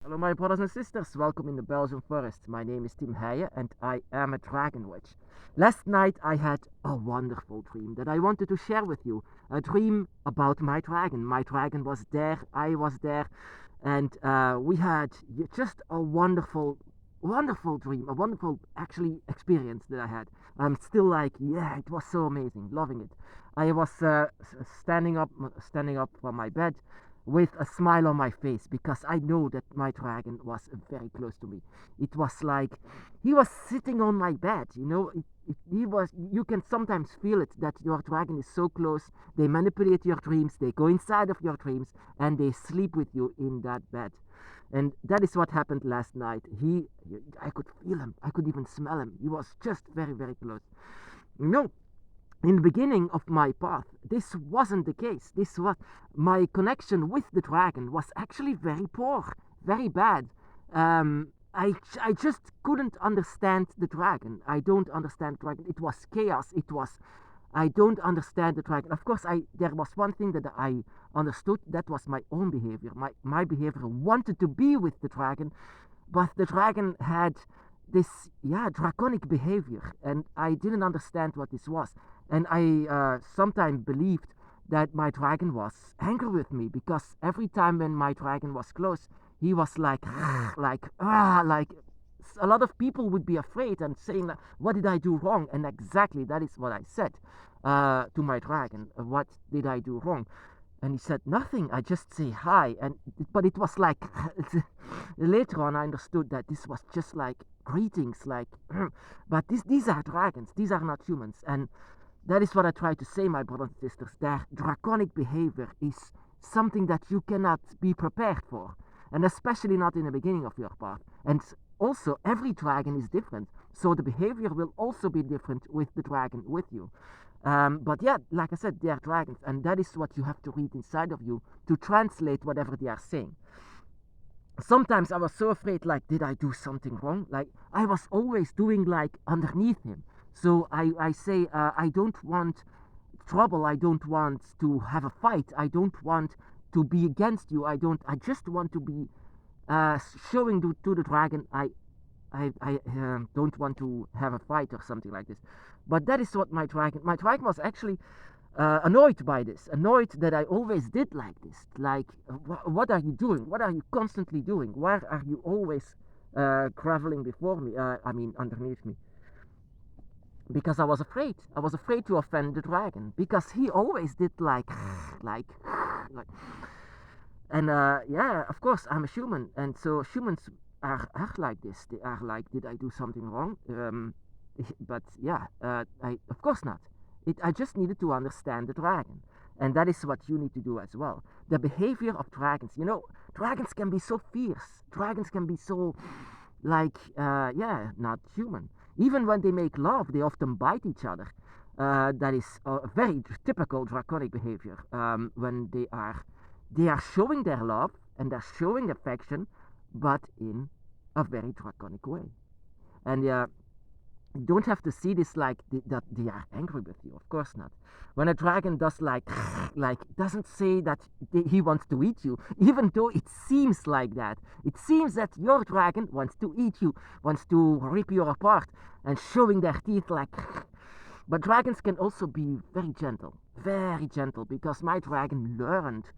Hello, my brothers and sisters. Welcome in the Belgian forest. My name is Tim Heijen and I am a dragon witch. Last night I had a wonderful dream that I wanted to share with you. A dream about my dragon. My dragon was there, I was there, and we had just a wonderful dream, a wonderful actually experience that I had. I'm still like, yeah, it was so amazing, loving it. I was standing up from my bed with a smile on my face because I know that my dragon was very close to me. It was like he was sitting on my bed, you know. He was. You can sometimes feel it that your dragon is so close. They manipulate your dreams. They go inside of your dreams and they sleep with you in that bed. And that is what happened last night. I could feel him. I could even smell him. He was just very close. You know, in the beginning of my path, this wasn't the case. This was my connection with the dragon was actually very poor, very bad. I just couldn't understand the dragon. I don't understand the dragon. It was chaos. It was. I don't understand the dragon. Of course, there was one thing that I understood. That was my own behavior. My behavior wanted to be with the dragon, but the dragon had this draconic behavior, and I didn't understand what this was. And I sometimes believed that my dragon was angry with me because every time when my dragon was close, he was like like a lot of people would be afraid and saying, what did I do wrong? And exactly that is what I said to my dragon. What did I do wrong? And he said nothing. I just say hi. But it was like later on I understood that this was just like greetings, like but these are dragons. These are not humans. And that is what I try to say, my brothers and sisters. Their draconic behavior is something that you cannot be prepared for, and especially not in the beginning of your path. And also, every dragon is different, so the behavior will also be different with the dragon with you. But yeah, like I said, they are dragons, and that is what you have to read inside of you to translate whatever they are saying. Sometimes I was so afraid, like, did I do something wrong? Like, I was always doing like underneath him. So I say, I don't want trouble. I don't want to have a fight. I don't want to be against you. I just want to be showing to the dragon I don't want to have a fight or something like this. But that is what my dragon was actually annoyed by this, annoyed that I always did like this. Like, what are you doing? What are you constantly doing? Why are you always traveling before me? I mean, underneath me. Because I was afraid. I was afraid to offend the dragon because he always did like, like. And yeah, of course, I'm a human, and so humans are like this. They are like, did I do something wrong? But yeah, I of course not. I just needed to understand the dragon, and that is what you need to do as well. The behavior of dragons. You know, dragons can be so fierce. Dragons can be so like yeah, not human. Even when they make love, they often bite each other. That is a very typical draconic behavior. When they are showing their love and they're showing affection, but in a very draconic way. And you don't have to see this like that they are angry with you. Of course not. When a dragon does like doesn't say that he wants to eat you, even though it seems like that. It seems that your dragon wants to eat you, wants to rip you apart, and showing their teeth like. But dragons can also be very gentle, because my dragon learned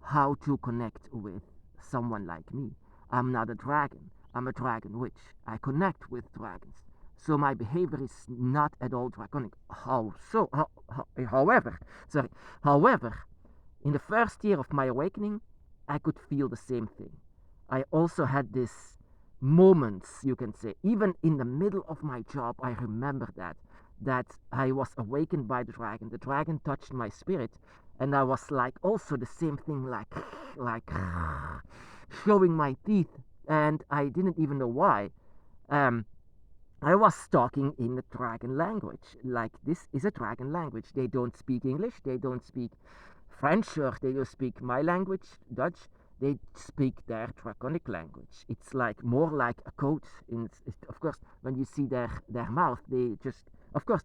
how to connect with someone like me. I'm not a dragon. I'm a dragon witch. I connect with dragons. So my behavior is not at all draconic. However, sorry. However, in the first year of my awakening, I could feel the same thing. I also had this moments, you can say, even in the middle of my job. I remember that I was awakened by the dragon. The dragon touched my spirit, and I was like also the same thing, like showing my teeth, and I didn't even know why. Um, I was talking in the dragon language. Like, this is a dragon language. They don't speak English. They don't speak French, or they don't speak my language, Dutch. They speak their draconic language. It's like more like a code. Of course, when you see their mouth, they just, of course,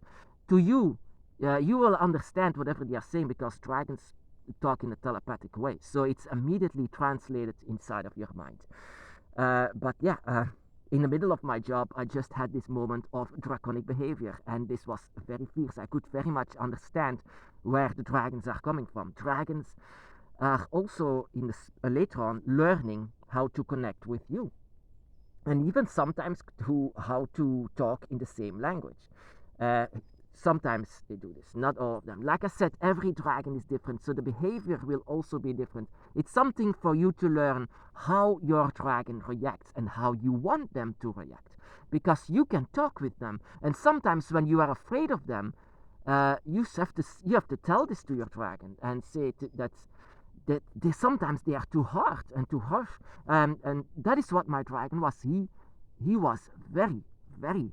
to you, you will understand whatever they are saying because dragons talk in a telepathic way. So it's immediately translated inside of your mind. But yeah, in the middle of my job, I just had this moment of draconic behavior, and this was very fierce. I could very much understand where the dragons are coming from. Dragons are also later on learning how to connect with you, and even sometimes how to talk in the same language. Uh, Sometimes they do this, not all of them. Like I said, every dragon is different, so the behavior will also be different. It's something for you to learn how your dragon reacts and how you want them to react, because you can talk with them, and sometimes when you are afraid of them, you have to tell this to your dragon and say that sometimes they are too hard and too harsh, and that is what my dragon was. He was very, very,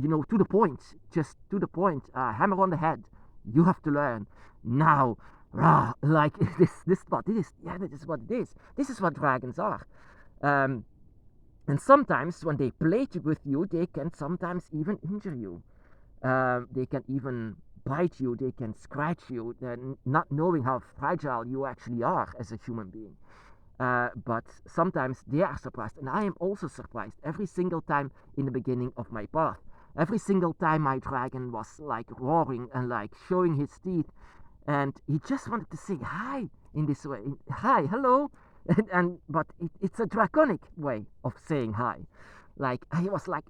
to the point, just to the point, hammer on the head. You have to learn now. Rah, like this what it is. Yeah, this is what it is. This is what dragons are. Um, and sometimes when they play with you, they can sometimes even injure you. They can even bite you. They can scratch you, not knowing how fragile you actually are as a human being. But sometimes they are surprised, and I am also surprised every single time in the beginning of my path. Every single time my dragon was like roaring and like showing his teeth, and he just wanted to say hi in this way, hi, hello, but it's a draconic way of saying hi. Like he was like,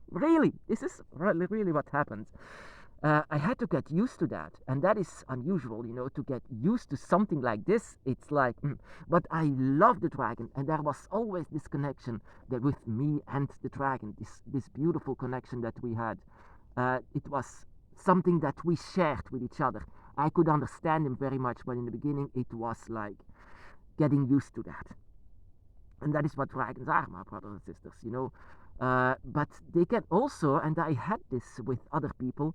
really, this is really what happens. I had to get used to that, and that is unusual, to get used to something like this. It's like, but I love the dragon, and there was always this connection that with me and the dragon, this beautiful connection that we had. It was something that we shared with each other. I could understand him very much, but in the beginning, it was like getting used to that, and that is what dragons are, my brothers and sisters. But they can also, and I had this with other people,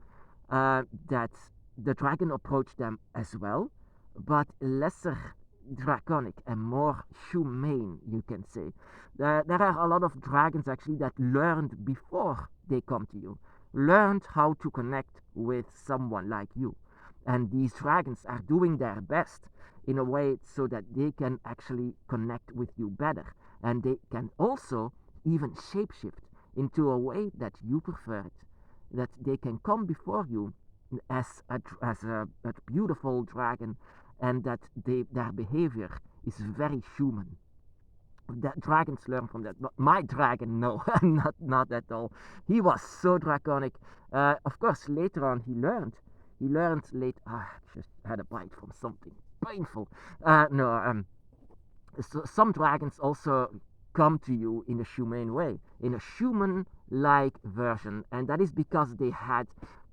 that the dragon approached them as well, but lesser draconic and more humane, you can say. There are a lot of dragons actually that learned before they come to you, learned how to connect with someone like you. And these dragons are doing their best in a way so that they can actually connect with you better. And they can also even shapeshift into a way that you prefer it, that they can come before you as a beautiful dragon, and that their behavior is very human. That dragons learn from that. But my dragon, no, not at all. He was so draconic. Of course, later on he learned. He learned late. Just had a bite from something painful. No, so some dragons also come to you in a humane way, in a human-like version, and that is because they had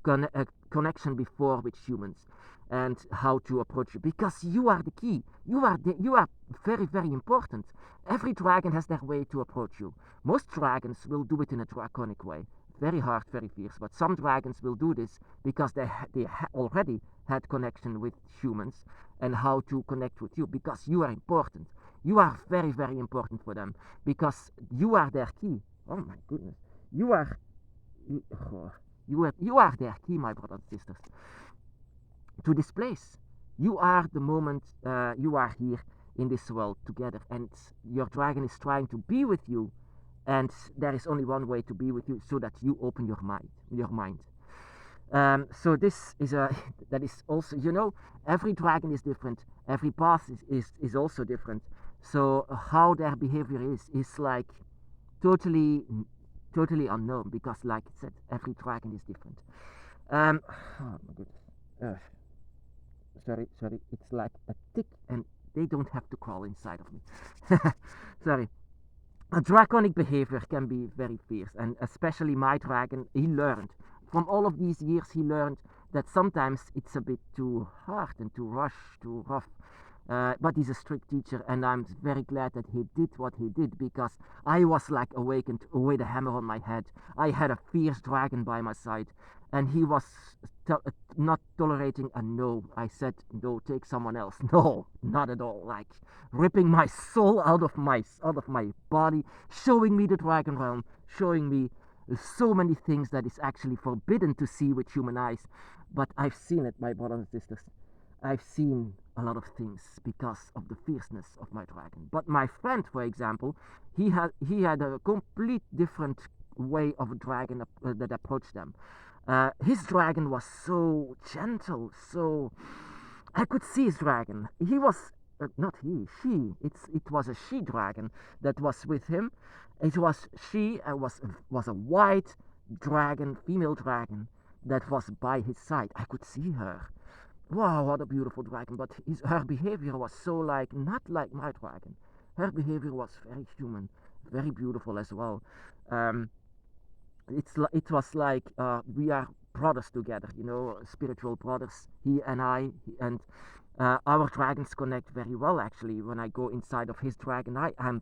a connection before with humans and how to approach you. Because you are the key. You are very, very important. Every dragon has their way to approach you. Most dragons will do it in a draconic way, very hard, very fierce. But some dragons will do this because they already had connection with humans and how to connect with you, because you are important. You are very, very important for them because you are their key. Oh my goodness. You are you are their key, my brothers and sisters, to this place. You are the moment you are here in this world together, and your dragon is trying to be with you, and there is only one way to be with you, so that you open your mind. So this is a that is also, every dragon is different. Every path is also different. So how their behavior is like totally totally unknown, because like I said, every dragon is different. Oh my goodness. Sorry. It's like a tick, and they don't have to crawl inside of me. Sorry. A draconic behavior can be very fierce, and especially my dragon, he learned. From all of these years, he learned that sometimes it's a bit too hard and too rough. But he's a strict teacher, and I'm very glad that he did what he did, because I was like awakened with a hammer on my head. I had a fierce dragon by my side, and he was not tolerating a no. I said, no, take someone else. No, not at all. Like ripping my soul out of my body, showing me the dragon realm, showing me so many things that is actually forbidden to see with human eyes. But I've seen it, my brothers and sisters. I've seen a lot of things because of the fierceness of my dragon. But my friend, for example, he had a complete different way of a dragon that approached them. His dragon was so gentle, so I could see his dragon. He was not he, she. It was a she dragon that was with him. It was she was a white dragon, female dragon that was by his side. I could see her. Wow, what a beautiful dragon! But her behavior was so like not like my dragon. Her behavior was very human, very beautiful as well. Um, it was like we are brothers together, spiritual brothers. He and I, and our dragons connect very well. Actually, when I go inside of his dragon eye, I'm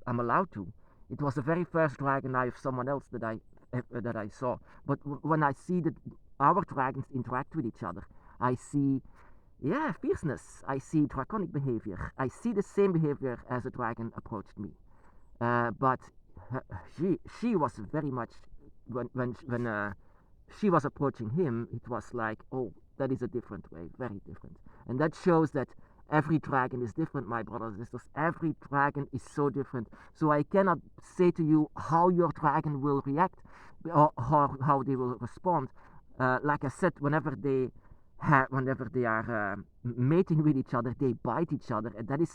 allowed to. It was the very first dragon eye of someone else that I saw. But when I see that our dragons interact with each other, I see, yeah, fierceness. I see draconic behavior. I see the same behavior as a dragon approached me. But her, she was very much when she was approaching him. It was like, oh, that is a different way, very different, and that shows that every dragon is different, my brothers and sisters. Every dragon is so different. So I cannot say to you how your dragon will react or how they will respond. Like I said, whenever they are mating with each other, they bite each other, and that is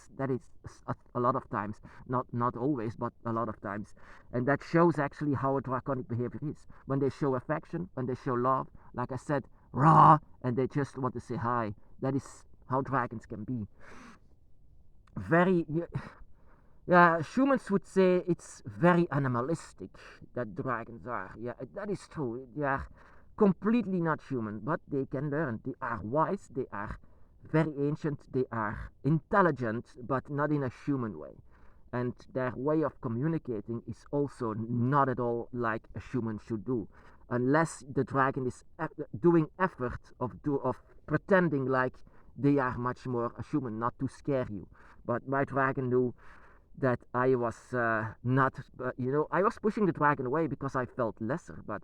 a lot of times, not always, but a lot of times, and that shows actually how a draconic behavior is. When they show affection, when they show love, like I said, raw, and they just want to say hi. That is how dragons can be. Very, yeah, humans would say it's very animalistic that dragons are. Yeah, that is true. They are completely not human, but they can learn. They are wise, they are very ancient, they are intelligent, but not in a human way. And their way of communicating is also not at all like a human should do, unless the dragon is doing effort of pretending like they are much more a human, not to scare you. But my dragon knew that I was not, I was pushing the dragon away because I felt lesser. But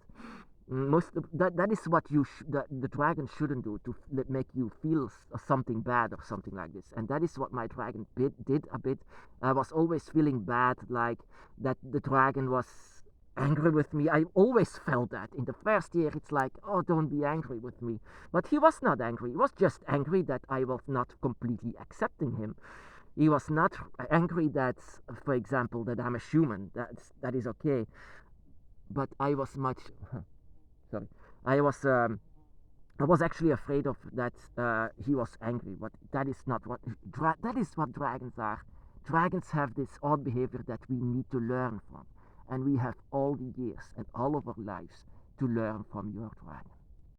that is what the dragon shouldn't do, to make you feel something bad or something like this. And that is what my dragon did a bit. I was always feeling bad, like that the dragon was angry with me. I always felt that in the first year. It's like, oh, don't be angry with me. But he was not angry. He was just angry that I was not completely accepting him. He was not angry that, for example, that I'm a human. That is okay. But I was much sorry. I was um, I was actually afraid of that. He was angry, but that is not what that is what dragons are. Dragons have this odd behavior that we need to learn from, and we have all the years and all of our lives to learn from your dragon.